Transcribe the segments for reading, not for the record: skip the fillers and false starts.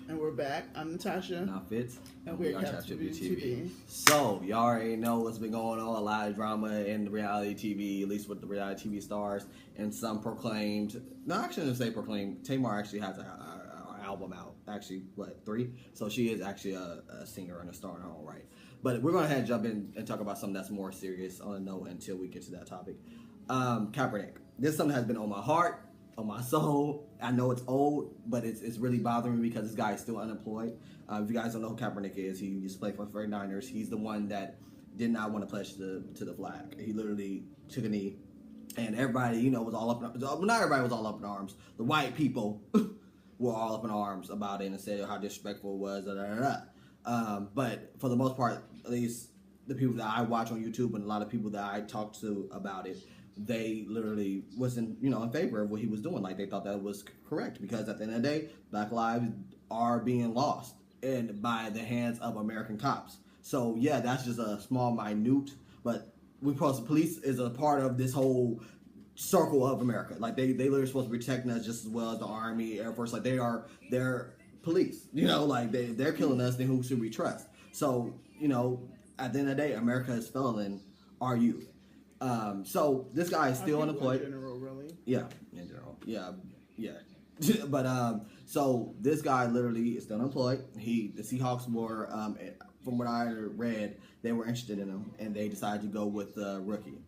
And we're back. I'm Natasha. And I'm Fitz. And we're Kaepernick TV. So, y'all already know what's been going on. A lot of drama in reality TV, at least with the reality TV stars. And some proclaimed, no, I shouldn't say proclaimed. Tamar actually has an album out. Actually, 3? So she is actually a singer and a star in her own right. But we're going to jump in and talk about something that's more serious on a note until we get to that topic. Kaepernick. This is something that has been on my heart, on my soul. I know it's old, but it's really bothering me because this guy is still unemployed. If you guys don't know who Kaepernick is, he used to play for the 49ers. He's the one that did not want to pledge to the flag. He literally took a knee, and everybody, was all up in, well, not everybody was all up in arms. The white people were all up in arms about it and said how disrespectful it was, but for the most part, at least the people that I watch on YouTube and a lot of people that I talk to about it, they literally wasn't, in favor of what he was doing. Like, they thought that was correct because at the end of the day, Black lives are being lost and by the hands of American cops. So yeah, that's just a small, minute, but police is a part of this whole circle of America. Like, they literally supposed to be protecting us just as well as the Army, Air Force. Like, they're police. Like they're killing us. Then who should we trust? So at the end of the day, America is failing our youth. So this guy is still unemployed. In general, really? Yeah, in general. Yeah. But so this guy literally is still unemployed. The Seahawks were, from what I read, they were interested in him, and they decided to go with the rookie.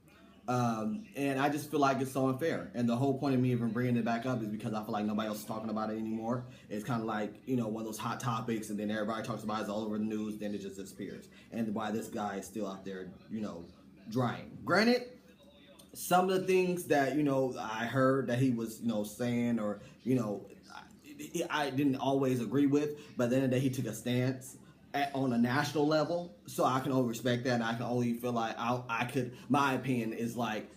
And I just feel like it's so unfair. And the whole point of me even bringing it back up is because I feel like nobody else is talking about it anymore. It's kind of like, one of those hot topics, and then everybody talks about it all over the news, then it just disappears. And why this guy is still out there, drying. Granted, some of the things that, I heard that he was, saying or, I didn't always agree with, but at the end of the day, he took a stance on a national level, so I can only respect that, and I can only feel like my opinion is like,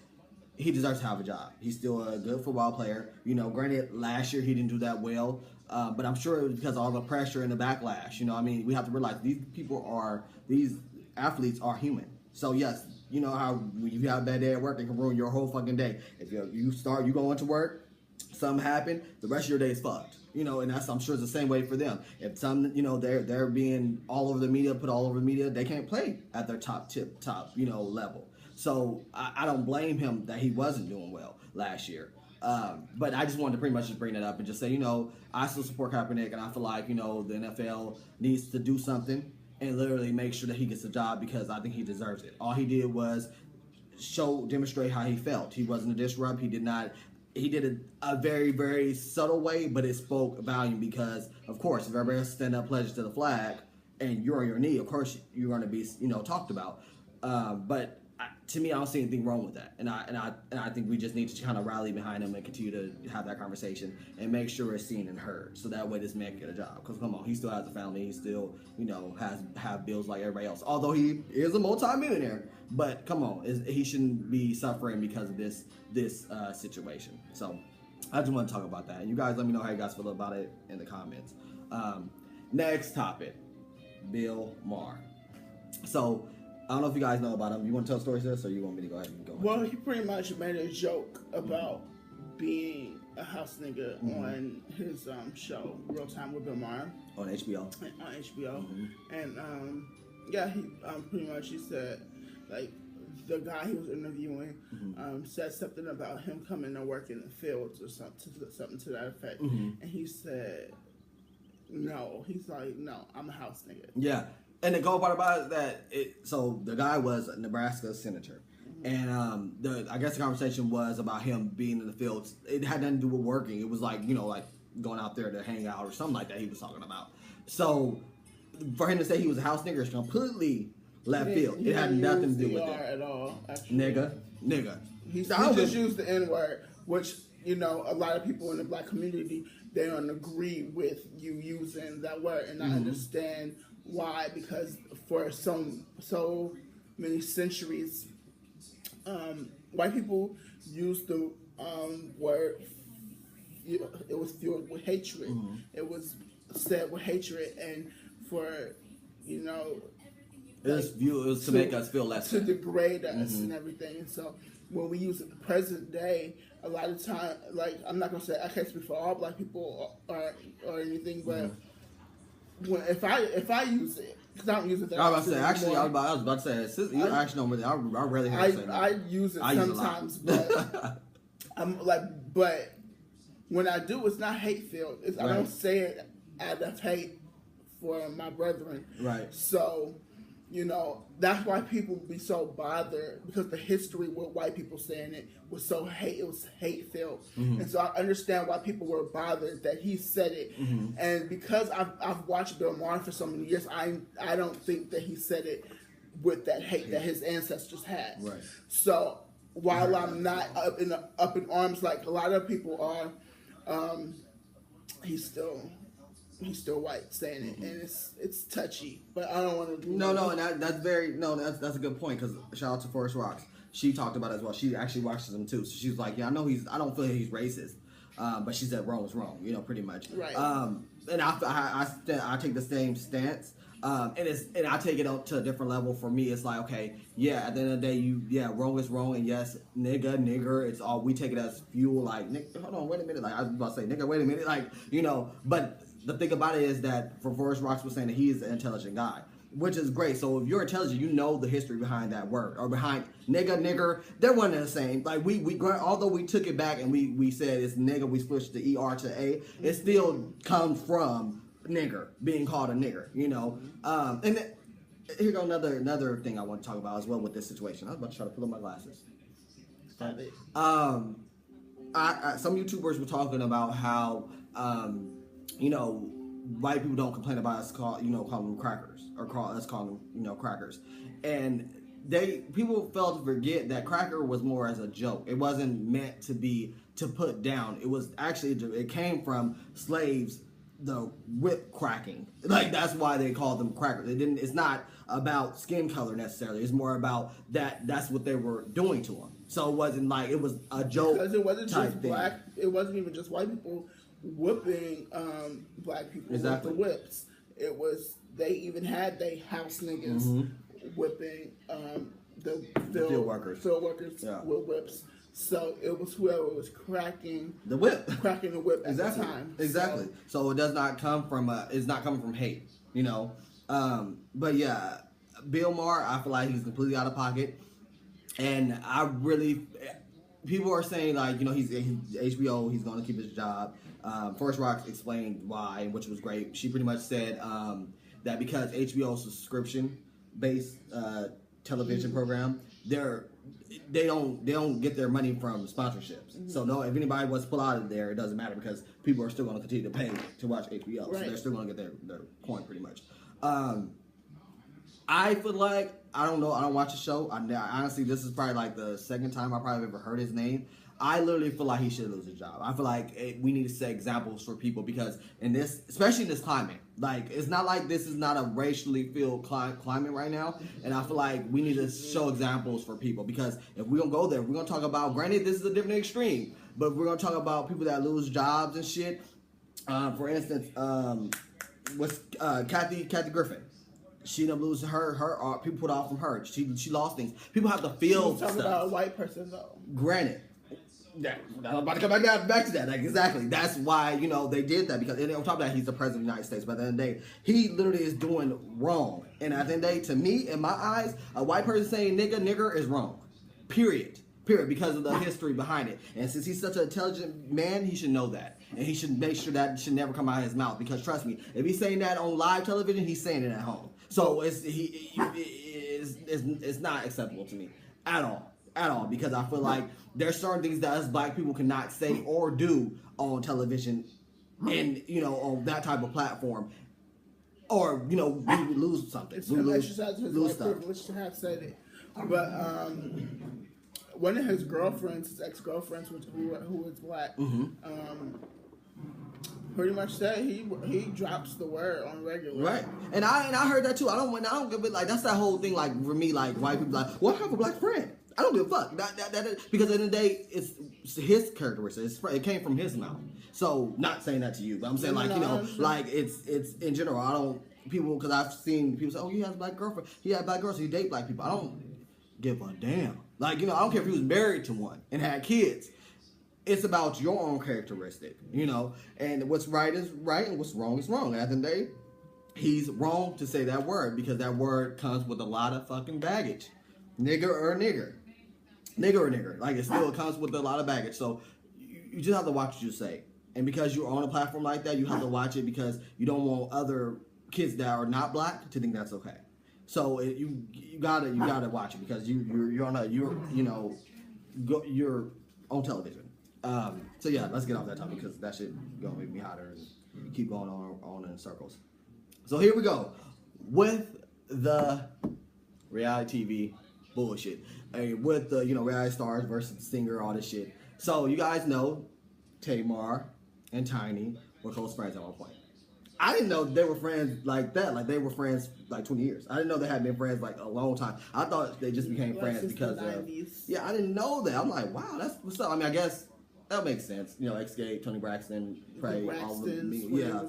he deserves to have a job. He's still a good football player. Granted, last year he didn't do that well, but I'm sure it was because of all the pressure and the backlash. We have to realize these athletes are human. So yes, how when you have a bad day at work, it can ruin your whole fucking day. If you go into work, something happened, the rest of your day is fucked. And I'm sure it's the same way for them. If they're being all over the media, put all over the media, they can't play at their top level. So I don't blame him that he wasn't doing well last year. But I just wanted to pretty much just bring that up and just say, I still support Kaepernick, and I feel like, the NFL needs to do something and literally make sure that he gets a job because I think he deserves it. All he did was demonstrate how he felt. He wasn't a disrupt. He did a very, very subtle way, but it spoke volume because, of course, if everybody else stand up, pledge to the flag, and you're on your knee, of course you're going to be, talked about. But to me, I don't see anything wrong with that, and I think we just need to kind of rally behind him and continue to have that conversation and make sure it's seen and heard, so that way this man can get a job. Because come on, he still has a family, he still have bills like everybody else. Although he is a multi-millionaire, but come on, he shouldn't be suffering because of this situation. So I just want to talk about that, and you guys let me know how you guys feel about it in the comments. Next topic, Bill Maher. So I don't know if you guys know about him. You want to tell the story, sis, or you want me to go ahead and go? Well, he pretty much made a joke about being a house nigga on his show, Real Time with Bill Maher. On HBO. On HBO. Mm-hmm. And, he pretty much, he said, like, the guy he was interviewing said something about him coming to work in the fields or something to that effect. Mm-hmm. And he said, no. He's like, no, I'm a house nigga. Yeah. And the cool part about it is that so the guy was a Nebraska senator, and I guess the conversation was about him being in the fields. It had nothing to do with working. It was like like going out there to hang out or something like that. He was talking about. So for him to say he was a house nigger is completely left field. It had nothing to do with it at all. Actually. Nigga. He just used the N-word, which a lot of people in the black community, they don't agree with you using that word, and I understand why, because for so many centuries, white people used the word. It was fueled with hatred. Mm-hmm. It was said with hatred, and for it was to make us feel less, to degrade us and everything. And so when we use it in the present day, a lot of time, like, I'm not gonna say I can't speak for all black people or anything, but if I use it, because I don't use it that I was about to say, actually, anymore. I was about to say, you actually don't really, I rarely hear you say that. I use it sometimes, but I'm like, but when I do, it's not hate filled. I don't say it out of hate for my brethren. Right. So, that's why people be so bothered, because the history with white people saying it was so it was hate filled. And so I understand why people were bothered that he said it. And because I've watched Bill Maher for so many years, I don't think that he said it with that hate that his ancestors had. Right. So while I'm not up in arms like a lot of people are, he's still white saying it, and it's touchy. But I don't want to. No, and that's a good point, because shout out to Forest Rocks. She talked about it as well. She actually watches them too. So she was like, yeah, I don't feel he's racist, but she said wrong is wrong, pretty much. Right. And I take the same stance. And I take it to a different level. For me, it's like, okay, yeah, at the end of the day, wrong is wrong, and yes, nigger, it's all, we take it as fuel, like, hold on, wait a minute, like, I was about to say, nigga, wait a minute, like, but the thing about it is that, for Forrest Rocks was saying that he is an intelligent guy, which is great. So if you're intelligent, you know the history behind that word, or behind nigger, they're one and the same. Like, although we took it back and we said it's nigger, we switched the ER to A, it still comes from nigger, being called a nigger, and here go another thing I want to talk about as well with this situation. I was about to try to pull up my glasses. Some YouTubers were talking about how white people don't complain about us calling them crackers, or us calling them crackers, and people failed to forget that cracker was more as a joke. It wasn't meant to put down. It was actually, it came from slaves, the whip cracking. Like, that's why they called them crackers. It's not about skin color necessarily. It's more about that's what they were doing to them. So it wasn't like it was a joke. Because it wasn't just black. It wasn't even just white people whipping black people with the whips. It was, they even had house niggas whipping the field workers with whips. So it was whoever was cracking the whip at the time. Exactly. So it does not come from it's not coming from hate, But yeah, Bill Maher, I feel like he's completely out of pocket, and people are saying, like, he's HBO, he's going to keep his job. Forrest Rocks explained why, which was great. She pretty much said that because HBO's subscription based television program, they don't get their money from sponsorships. So if anybody wants to pull out of there, it doesn't matter, because people are still going to continue to pay to watch HBO. Right. So they're still going to get their coin pretty much. I feel like, I don't know, I don't watch the show. Honestly, this is probably like the second time I probably ever heard his name. I literally feel like he should lose his job. I feel like we need to set examples for people, because especially in this climate, like, it's not like this is not a racially filled climate right now, and I feel like we need to show examples for people, because if we're gonna go there, we're gonna talk about, granted, this is a different extreme, but we're gonna talk about people that lose jobs and shit. For instance, Kathy Griffin. She didn't lose her people put off from her. She lost things. People have to feel stuff. Talking about a white person though. Granted. Yeah, I'm about to come back to that. Like, exactly. That's why, they did that, because on top of that, he's the president of the United States. But at the end of the day, he literally is doing wrong. And at the end of the day, to me, in my eyes, a white person saying nigger is wrong. Period. Because of the history behind it. And since he's such an intelligent man, he should know that. And he should make sure that should never come out of his mouth. Because trust me, if he's saying that on live television, he's saying it at home. So it's not acceptable to me at all, because I feel like there's certain things that us black people cannot say or do on television, and on that type of platform, or we lose something. It's an exercise of his white privilege to have said it. But one of his ex-girlfriends, who was black, pretty much said he drops the word on regular. Right, and I heard that too. I don't give it, like, that's that whole thing, like, for me, like, white people like, well, I have a black friend. I don't give a fuck. Because at the end of the day, it's his characteristics. It came from his mouth. So, not saying that to you, but I'm saying, like, it's in general. Because I've seen people say, oh, he has a black girlfriend. He had black girls, so he date black people. I don't give a damn. Like, I don't care if he was married to one and had kids. It's about your own characteristic, and what's right is right and what's wrong is wrong. And at the end of the day, he's wrong to say that word because that word comes with a lot of fucking baggage. Nigger or nigger. Nigger or nigger. Like, it still comes with a lot of baggage. So you just have to watch what you say. And because you're on a platform like that, you have to watch it because you don't want other kids that are not black to think that's okay. So you gotta watch it because you're on television. So yeah, let's get off that topic because that shit gonna make me hotter and keep going on in circles. So here we go with the reality TV bullshit. With the reality stars versus singer, all this shit. So you guys know Tamar and Tiny were close friends at one point. I didn't know they were friends like that. Like, they were friends like 20 years. I didn't know they had been friends like a long time. I thought they just became friends because of... Yeah, I didn't know that. I'm like, wow, that's what's up. I mean, I guess that makes sense. Escape, Tony Braxton, Prey, all of me. Yeah.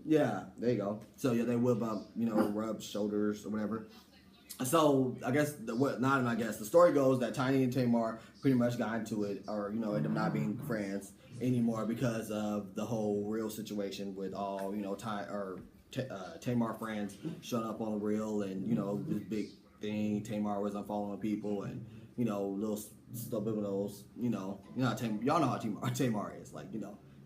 Yeah, there you go. So yeah, they would rub shoulders or whatever. So I guess the story goes that Tiny and Tamar pretty much got into it, or ended up not being friends anymore because of the whole real situation with all Tamar friends showing up on the reel and this big thing. Tamar was unfollowing people and little subliminals. Y'all know how Tamar is. Like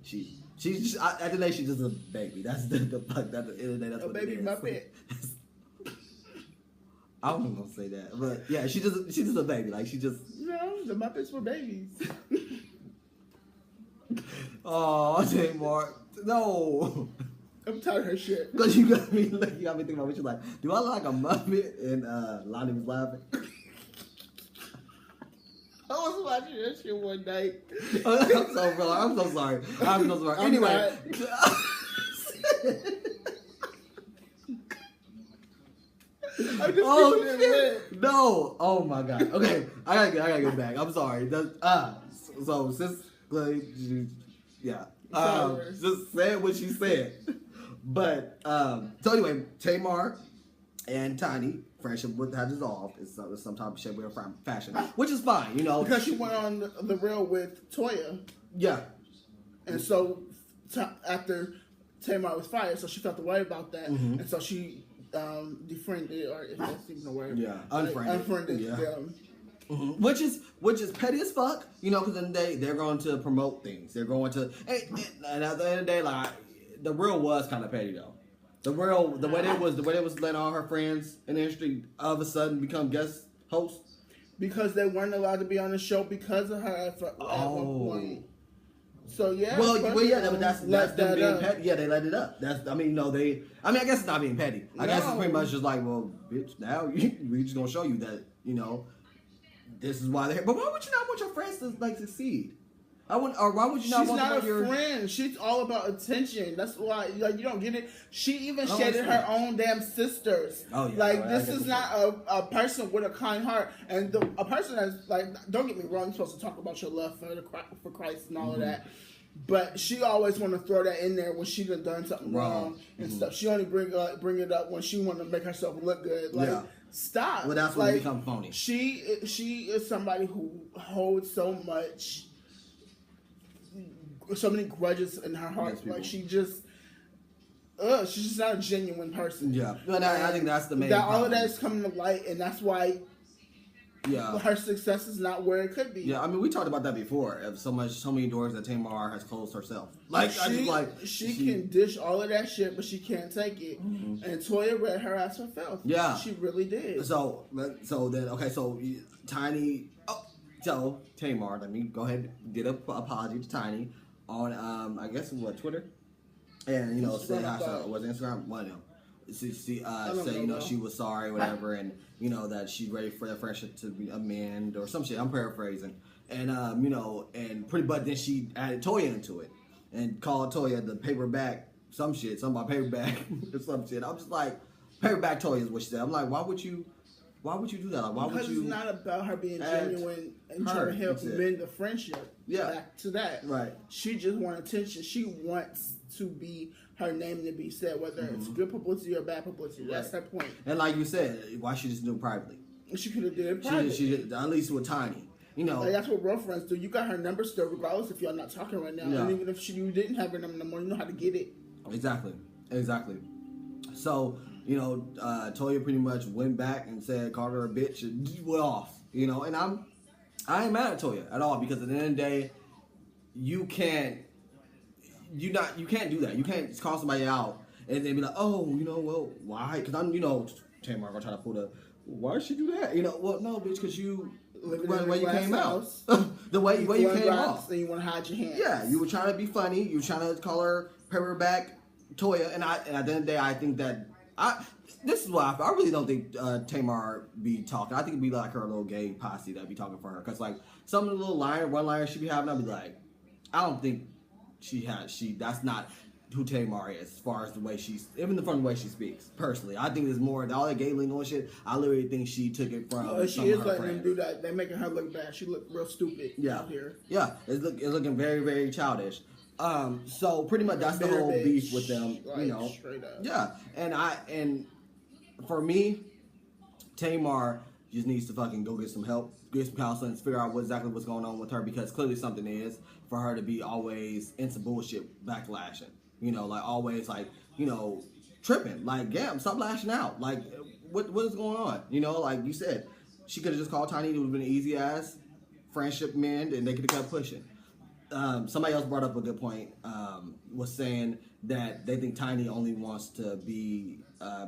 she's just, at the end of the day she's just a baby. That's the fuck. That's the end of the day. That's what baby it is. Muppet. I wasn't gonna say that, but yeah, she's just a baby. Like, she just... No, the Muppets were babies. Oh, Tamar, no. I'm tired of her shit. Because you got me thinking about what you're like. Do I look like a Muppet? And Lonnie was laughing. I was watching that shit one night. I'm so sorry. Anyway. Oh shit! No! Oh my god. Okay, I gotta get back. I'm sorry. So since yeah, just said what she said. But so anyway, Tamar and Tiny friendship would have dissolved. It's some type of shit with fashion, which is fine, because she went on the rail with Toya. Yeah, and so after Tamar was fired, so she felt to worry about that, and so she defriended, or if that's even a word. Yeah, unfriended. Yeah. Them. Mm-hmm. Which is petty as fuck, because in the day they're going to promote things. They're going to, and at the end of the day, like, the real was kind of petty though. The way they was letting all her friends in the industry all of a sudden become guest hosts because they weren't allowed to be on the show because of her at one point. So yeah. Well, yeah, that's them being petty. Yeah, they let it up. I guess it's not being petty. I guess it's pretty much just like, well, bitch, now we just gonna show you that this is why they're here. But why would you not want your friends to succeed? Why would you not want your... She's not a friend. She's all about attention. That's why you don't get it. She even shaded her own damn sisters. Oh yeah. This is not a person with a kind heart, and a person that's don't get me wrong, you're supposed to talk about your love for Christ and all of that. But she always want to throw that in there when she done something wrong and stuff. She only bring it up when she want to make herself look good. Stop. Well, that's when it becomes phony. She is somebody who holds so many grudges in her heart. She's just not a genuine person. Yeah, but I think that's the main problem. All of that is coming to light, and that's why her success is not where it could be. Yeah, I mean, we talked about that before. Of so many doors that Tamar has closed herself. She can dish all of that shit, but she can't take it. Mm-hmm. And Toya read her ass for filth. Yeah, she really did. So Tiny. So Tamar, let me go ahead and get an apology to Tiny on I guess Twitter, and say was Instagram one of them. She said she was sorry, whatever, and that she's ready for that friendship to be amend or some shit. I'm paraphrasing, and and pretty much then she added Toya into it and called Toya the paperback something about paperback or some shit. I'm just like, paperback Toya is what she said. I'm like, why would you do that? Like, because it's not about her being genuine and trying to help mend the friendship. Yeah. Back to that. Right. She just wants attention. She wants to be her name to be said, whether it's good publicity or bad publicity. Right. That's her point. And like you said, why she just do it privately? She could have did it privately. She did, at least with Tiny. That's what real friends do. You got her number still, regardless if y'all not talking right now. Yeah. And even if you didn't have her number no more, you know how to get it. Exactly. So, Toya pretty much went back and said, called her a bitch and went off, and I ain't mad at Toya at all because at the end of the day, you can't do that. You can't call somebody out and then be like, oh, well, why? Because Tamar gonna try to pull why did she do that? Well, no, bitch, because the way you came out. the way you came out. And you want to hide your hands. Yeah, you were trying to be funny. You were trying to call her, pay her back, Toya. And at the end of the day, I think that, this is why I really don't think Tamar be talking. I think it'd be like her little gay posse that'd be talking for her. Because, like, some of the little one-liners she be having, I'd be like, I don't think that's not who Tamar is as far as the way even from the way she speaks, personally. I think it's more, all that gay lingo and shit, I literally think she took it from she is letting them do that. They're making her look bad. She look real stupid out here. Yeah, it's looking very, very childish. So pretty much that's the whole beef with them, Straight up. Yeah, and for me, Tamar just needs to fucking go get some help, get some counseling, figure out exactly what's going on with her, because clearly something is for her to be always into bullshit backlashing. Like always, like, tripping. Like, damn, stop lashing out. Like, what is going on? Like you said, she could have just called Tiny. It would have been an easy ass friendship mend, and they could have kept pushing. Somebody else brought up a good point. Was saying that they think Tiny only wants to be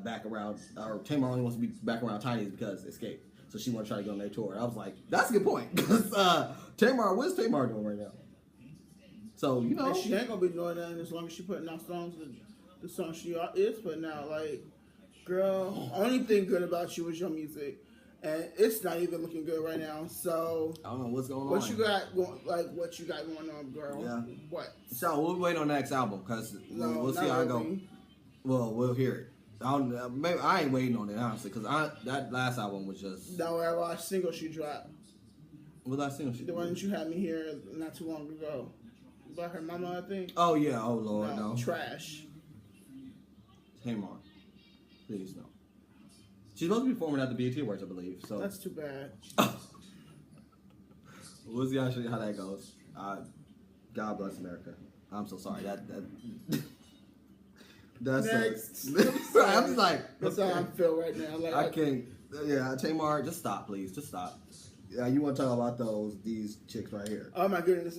back around, or Tamar only wants to be back around Tiny's because Escape. So she want to try to go on their tour. I was like, that's a good point. Because Tamar, what's Tamar doing right now? So, And she ain't gonna be doing that as long as she putting out songs. The song she is putting out, like, girl, only thing good about you is your music, and it's not even looking good right now. So I don't know what's going on. What you got going on, girl? Yeah. What? So we'll wait on the next album because we'll see how it goes. Well, we'll hear it. I ain't waiting on it honestly because that last album was just. That last single she dropped. What last single she? The one that you had me here not too long ago. About her mama, I think. Oh yeah. Oh Lord, no. Trash. Tamar, please no. She's supposed to be performing at the BET Awards, I believe. So that's too bad. We'll see actually how that goes. God bless America. I'm so sorry. That's next. I'm just like that's how I feel right now. Like I can't. Yeah, Tamar, just stop, please. Just stop. Yeah, you want to talk about these chicks right here? Oh my goodness.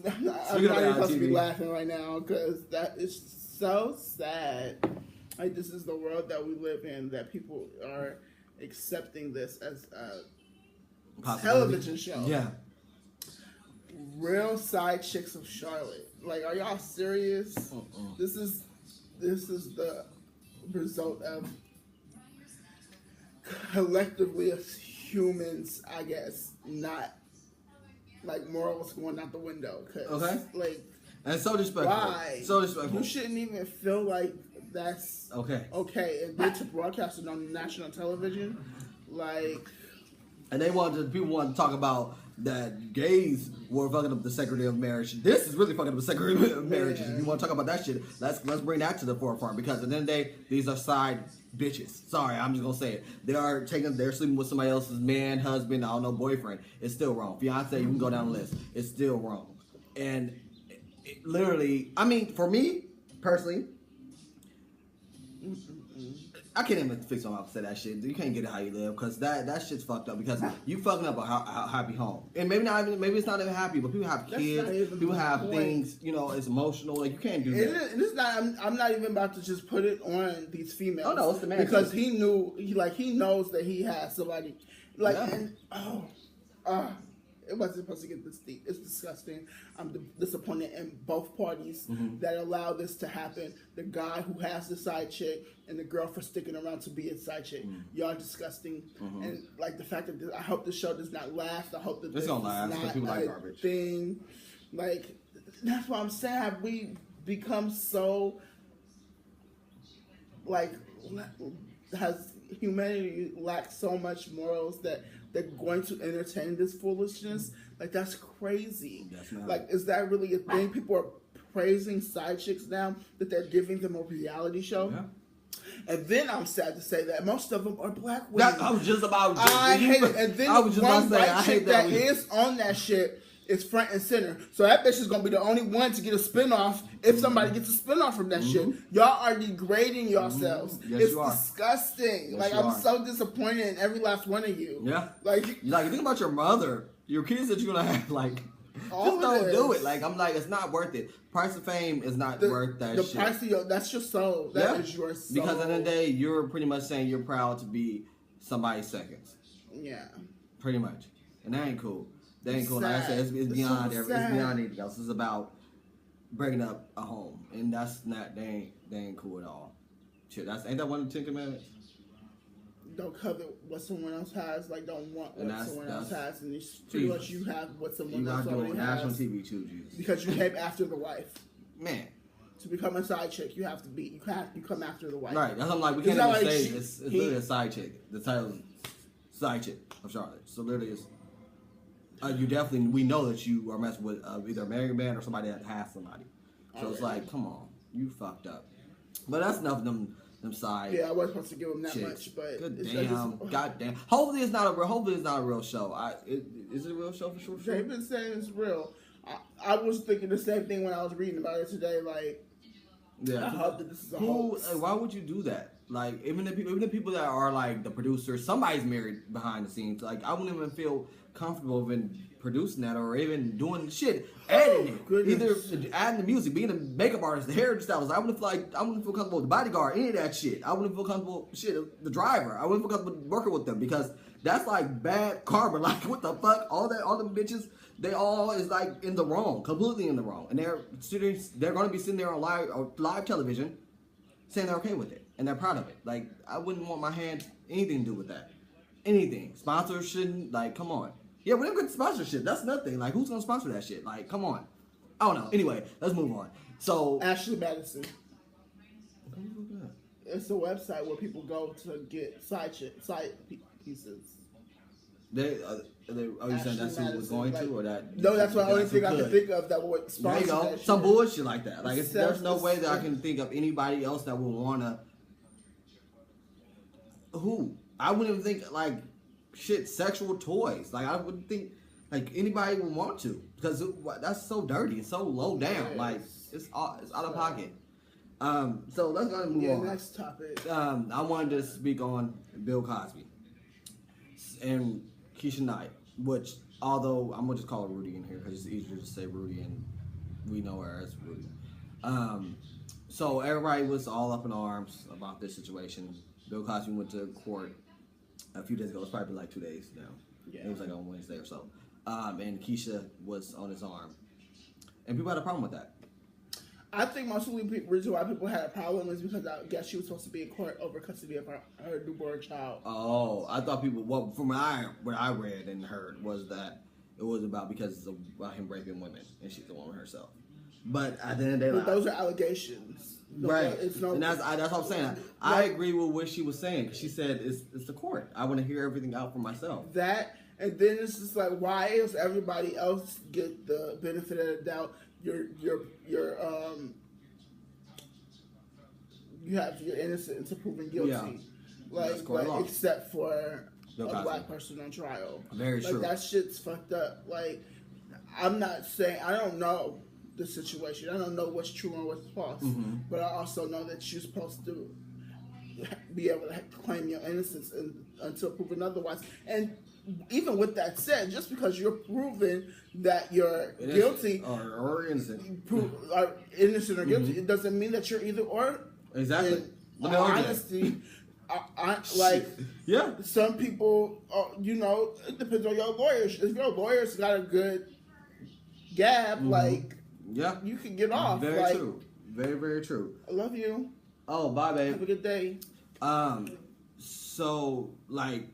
I'm not even supposed to be laughing right now because that is so sad. Like, this is the world that we live in, that people are accepting this as a television show. Yeah. Real Side Chicks of Charlotte. Like, are y'all serious? This is the result of collectively as humans, I guess, not like morals going out the window. Okay. Like, and so disrespectful. Why? So disrespectful. You shouldn't even feel like that's okay. And then to broadcast it on national television, like. And people want to talk about that gays were fucking up the sanctity of marriage. This is really fucking up the sanctity of marriage. Yeah. If you want to talk about that shit, let's bring that to the forefront, because at the end of the day, these are side bitches. Sorry, I'm just gonna say it. They're sleeping with somebody else's man, husband, I don't know, boyfriend. It's still wrong. Fiance, you can go down the list. It's still wrong. And it literally, I mean, for me personally, I can't even fix my mouth to say that shit. You can't get it how you live, because that shit's fucked up, because you fucking up a happy home. And maybe it's not even happy, but people have kids, people have things, it's emotional. Like, you can't do that. It's not. I'm not even about to just put it on these females. Oh no, it's the man, because he knows that he has somebody it wasn't supposed to get this deep. It's disgusting. I'm disappointed in both parties that allow this to happen. The guy who has the side chick and the girl for sticking around to be his side chick. Y'all disgusting. And like the fact that I hope the show does not last. I hope that this is not people like garbage thing. Like, that's what I'm saying. Have we become so, like, has humanity lacked so much morals that they're going to entertain this foolishness? Like, that's crazy. Like, is that really a thing? People are praising side chicks now, that they're giving them a reality show. Yeah. And then I'm sad to say that most of them are black women. I was just about to I hate it. And then one white chick that is on that shit is front and center. So that bitch is gonna be the only one to get a spinoff if somebody gets a spinoff from that shit. Y'all are degrading yourselves. Yes, it's you are. disgusting. Yes, like you I'm are. so disappointed in every last one of you. Yeah. Like think about your mother, your kids that you're gonna have. Like, just don't do it. Like, I'm like, it's not worth it. Price of fame is not worth that shit. The price of your, that's your soul. That is your soul. Because at the end of the day, you're pretty much saying you're proud to be somebody's seconds. Yeah. Pretty much. And that ain't cool. That ain't cool. Like I said, it's beyond it's beyond anything else. It's about breaking up a home. And that's not, they ain't cool at all. Shit, ain't that one of the 10 Commandments? Don't covet what someone else has. Like, don't want what someone else has. And it's pretty much you have what someone else already has. National TV too, Jesus. Because you came after the wife. Man. To become a side chick, you have to come after the wife. Right. That's what I'm like, we can't even say this. It's literally a side chick. The title is Side Chick of Charlotte. So literally it's we know that you are messing with either a married man or somebody that has somebody. So it's like, come on, you fucked up. But that's enough of them side. Yeah, I wasn't supposed to give them that chicks. much, but good damn, goddamn. Hopefully it's not a real show. Is it a real show for sure? They've been saying it's real. I was thinking the same thing when I was reading about it today. Like, I hope that this is a hoax. Why would you do that? Like, even the people that are like the producers, somebody's married behind the scenes. Like, I wouldn't even feel comfortable even producing that or even doing shit, editing it. Either adding the music, being a makeup artist, the hairstylist. I wouldn't feel comfortable with the bodyguard, any of that shit. I wouldn't feel comfortable the driver. I wouldn't feel comfortable working with them because that's like bad karma. Like, what the fuck? All them bitches, they all is like in the wrong, completely in the wrong. And they're gonna be sitting there on live television saying they're okay with it and they're proud of it. Like, I wouldn't want my hand anything to do with that. Anything. Sponsors shouldn't, like, come on. Yeah, we don't get sponsorship. That's nothing. Like, who's gonna sponsor that shit? Like, come on. I don't know. Anyway, let's move on. So Ashley Madison. It's a website where people go to get side pieces. Are you saying that's who was going to, or that? No, that's the only thing I can think of that would sponsor. There you go. That Some shit. bullshit like that. Like, there's no way that I can think of anybody else that would wanna. Who? I wouldn't even think like shit. Sexual toys. Like, I wouldn't think like anybody would want to because that's so dirty. It's so low down. Like, it's out of pocket. So let's go and move on. Next topic. I wanted to speak on Bill Cosby and Keisha Knight, which, although I'm gonna just call her Rudy in here because it's easier to say Rudy and we know her as Rudy. So everybody was all up in arms about this situation. Bill Cosby went to court a few days ago. It's probably like 2 days now. Yeah. It was like on Wednesday or so. And Keisha was on his arm. And people had a problem with that. I think mostly the reason why people had a problem is because I guess she was supposed to be in court over custody of her newborn child. Oh, I thought people, well, from what I read and heard was that it was because of him raping women and she's the woman herself. But at the end of the day, but those are allegations. Right. And that's what I'm saying. I agree with what she was saying because she said it's the court. I want to hear everything out for myself. That, and then it's just like, why does everybody else get the benefit of the doubt? You have your innocent until proven guilty. Yeah. Like except for a black person on trial. Very true. Like, that shit's fucked up. Like, I'm not saying, I don't know the situation. I don't know what's true and what's false. Mm-hmm. But I also know that you're supposed to be able to claim your innocence until proven otherwise. And even with that said, just because you're proven that you're guilty or innocent, or innocent or guilty, it doesn't mean that you're either or. Exactly. In honesty, I like some people. It depends on your lawyers. If your lawyer's got a good gab, you can get off. Very true. Very, very true. I love you. Oh, bye, babe. Have a good day. So, like,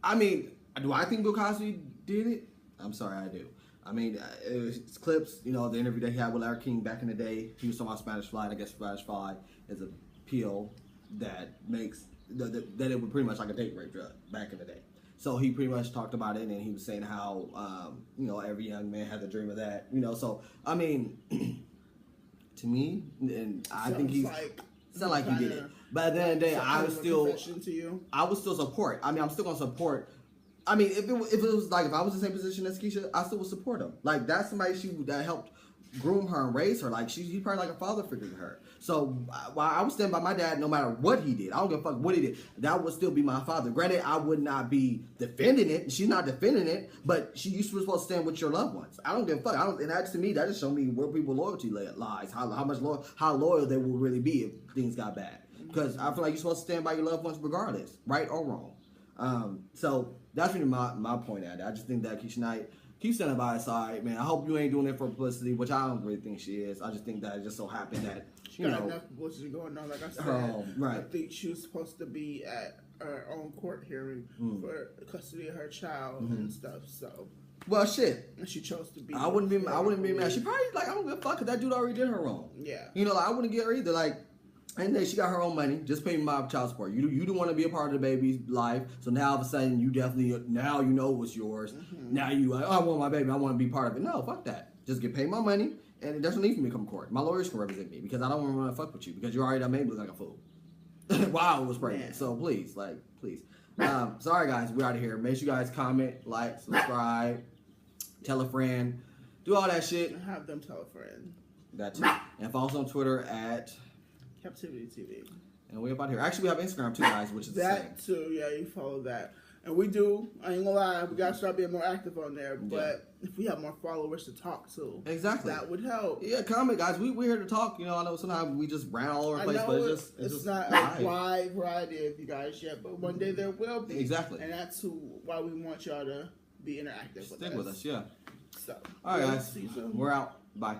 I mean, do I think Bill Cosby did it? I'm sorry, I do. I mean, it's clips, the interview that he had with Larry King back in the day. He was talking about Spanish Fly, and I guess Spanish Fly is a pill that makes, that it was pretty much like a date rape drug back in the day. So he pretty much talked about it, and he was saying how, every young man has a dream of that. So, I mean, to me, and I think he's... It's not like he did it. But at the end of the day, I would still support. I mean, I'm still going to support. I mean, if it was like if I was in the same position as Keisha, I still would support him. Like that's somebody that helped groom her and raise her. Like he's probably like a father figure to her. So while I would stand by my dad, no matter what he did, I don't give a fuck what he did. That would still be my father. Granted, I would not be defending it. She's not defending it, but you supposed to stand with your loved ones. I don't give a fuck. And that to me, that just showed me where people's loyalty lies. How loyal they will really be if things got bad. Because I feel like you're supposed to stand by your loved ones regardless, right or wrong. So that's really my point at it. I just think that Keisha Knight keep standing by his side, man. I hope you ain't doing it for publicity, which I don't really think she is. I just think that it just so happened that she got enough publicity going on. Like I said, right. I think she was supposed to be at her own court hearing for custody of her child and stuff. So, well, shit. And she chose to be. I wouldn't be mad. She probably like I don't give a fuck because that dude already did her wrong. Yeah. Like I wouldn't get her either. Like. And then she got her own money. Just pay me my child support. You don't want to be a part of the baby's life. So now all of a sudden you definitely now you know what's yours. Now you like, oh, I want my baby. I want to be part of it. No, fuck that. Just get paid my money, and it doesn't need for me to come to court. My lawyers can represent me because I don't want to fuck with you because you already done made me look like a fool. While I was pregnant. So please. Sorry guys, we're out of here. Make sure you guys comment, like, subscribe, tell a friend, do all that shit. Have them tell a friend. That too. And follow us on Twitter at Captivity TV. And we're about here. Actually, we have Instagram too, guys, which is that the same. Too. Yeah, you follow that. And we do. I ain't gonna lie, we gotta start being more active on there. But if we have more followers to talk to, exactly, that would help. Yeah, comment, guys. We're here to talk. I know sometimes we just ran all over the place, but it's just not a wide variety of you guys yet. But one day there will be. Exactly, and that's why we want y'all to be interactive. Stick with us, yeah. So, all right, guys, we're out. Bye.